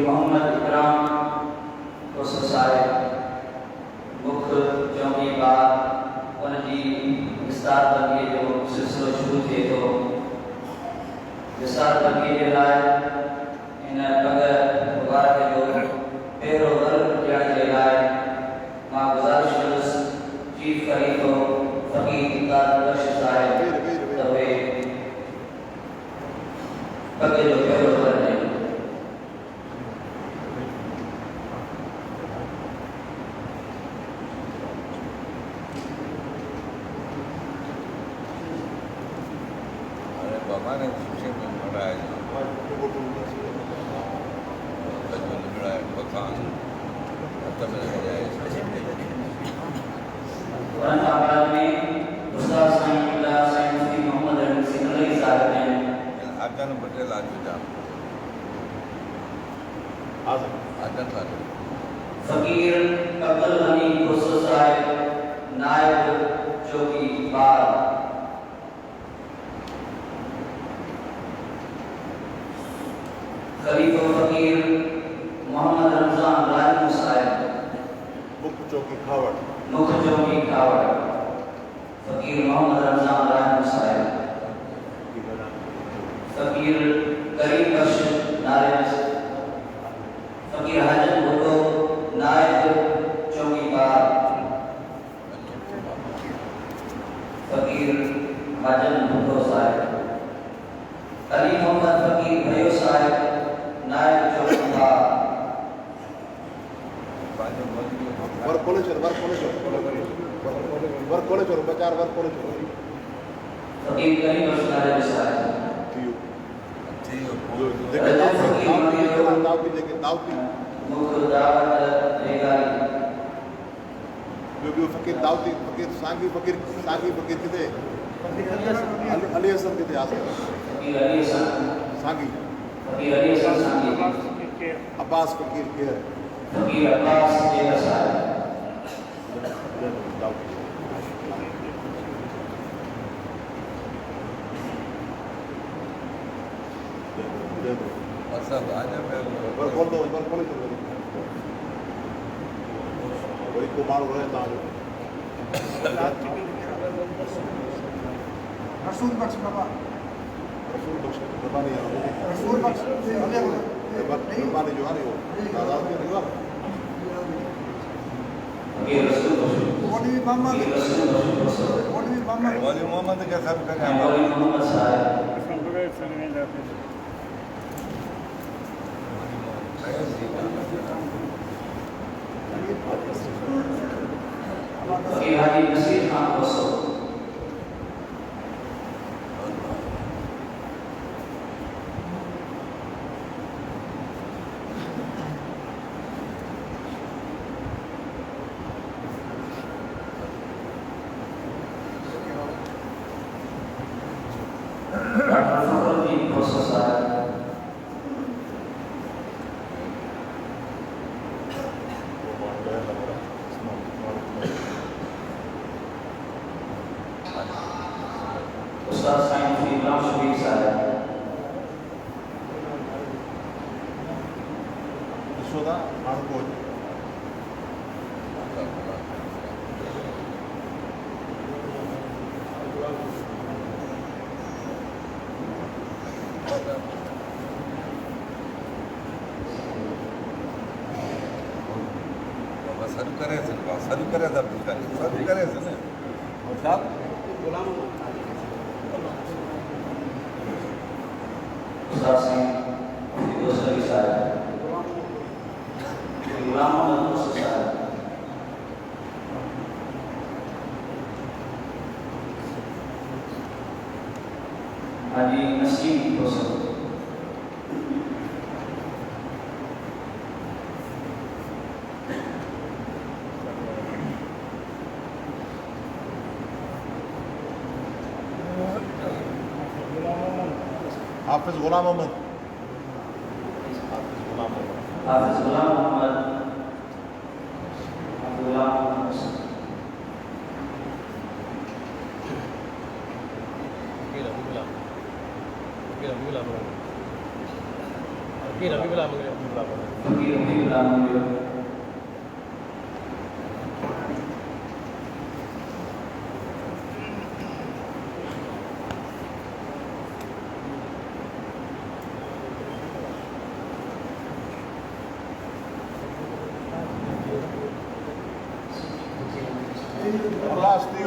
मोहम्मद इकराम को ससाए मुख चौकी बाद उनकी विस्तार बल्कि जो सिलसिलो शुरू थे तो विस्तार बल्कि जे लाइ इन पग मुबारक जो पहिरों वर्ग ॾियण जे लाइ मां गुज़ारिश कंदुसि चीफ खलीफ़ो फ़कीर तारबख्श साहिब त उहे पग जो पहिरों वर्ग ॾियनि। फकीर अब्दुल हमीद खुसरो साहिब नायब चौकीदार, खलीफा फकीर मोहम्मद रमजान राजू साहिब मुख्य चौकी खावड़, फकीर मोहम्मद रमजान राजू साहिब, फकीर करीम बख्श नारियल, फकीर हाजन भुट्टो नायब चौकीदार, फकीर हाजन भुट्टो साहिब, अली मोहम्मद फकीर भयो साहिब नायब चौकीदार, वर्क कॉलेज बचार वर्क कॉलेज फकीर करीम बख्श नारियल साहिब, फकीर दाऊदी फकीर सांगी फकीर किथे अली हसन किथे सांगी अब्बास फकीर केर वरी को माण्हू रहे तव्हांजो रसूल बख्श बाबा रबानी जो आहे मोहम्मद के सब फकीर हाजी नसीर खान कोसो, शबीर साहब, यशोदा माण्हू को શરૂ કરે છે અબ્દુલ કાદિર શરૂ કરે છે ને સાહેબ उस्ताद सिंह दोस्तरी साहब, गुलाम मोहम्मद मुस्तफा साहब, हाजी नसीम हुसैन, हाफिज गुलाम अहमद हाफिज गुलाम मोहम्मद, गुलाम मोहम्मद, फकीर अब्दुल गुलाम मोहम्मद,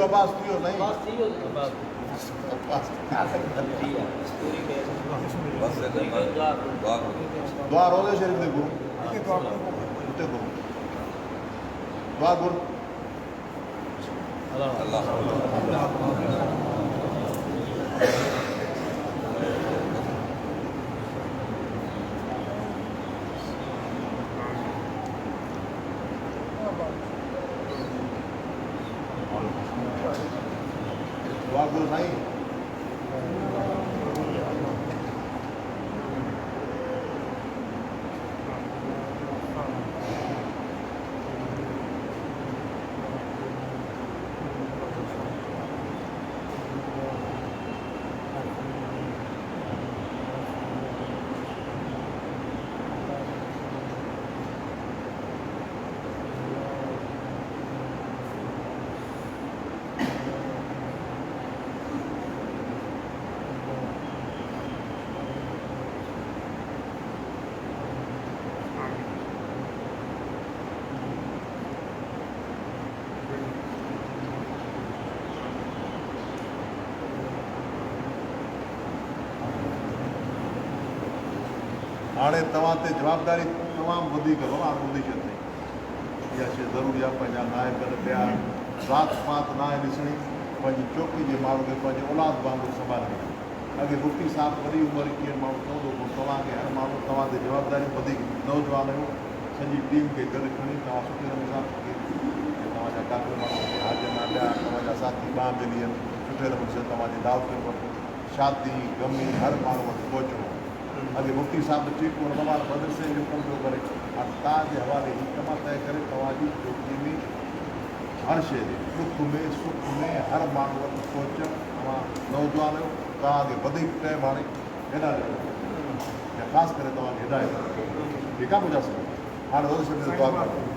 अब्बास थियो नहीं બસ એટલે દુઆ दुआ रोज़े शरीफ दे गुरु उते गुरु दुआ गुरु અલ્લાહ दुआ गुरु साईं हाणे तव्हां ते जवाबदारी तमामु वधीक तमामु वधीक अथई इहा शइ ज़रूरी आहे पंहिंजा नायक ॿिया ज़ात पात न आहे ॾिसणी पंहिंजी चौकी जे माण्हू खे पंहिंजे औलाद वांगुरु संभालणी अॻे मुफ़्ती साहिबु वॾी उमिरि कीअं माण्हू चवंदो पोइ तव्हांखे हर माण्हू तव्हां ते जवाबदारी वधीक नौजवान आहियो सॼी टीम खे गॾु खणी तव्हां सुठे नमूने सां तव्हांजा काफ़ी माण्हू हाजिर न ॿिया तव्हांजा साथी ॿ मिली आहिनि सुठे नमूने सां तव्हांजी दावत वटि शादी गमी हर माण्हू वटि पहुचणो अॻे मुफ़्ती साहिबु चीफ रमज़ान मदरसे जो कमु पियो करे हाणे तव्हांजे हवाले ही कम तय करे तव्हांजी चौकी में हर शइ जे दुख में सुख में हर माण्हू वटि पहुचणु तव्हां नौजवान आहियो तव्हांखे वधीक टाइम हाणे हेॾा ख़ासि करे तव्हांखे हिदायत ठीकु आहे मुंहिंजा हाणे रोज़ दुआ कयो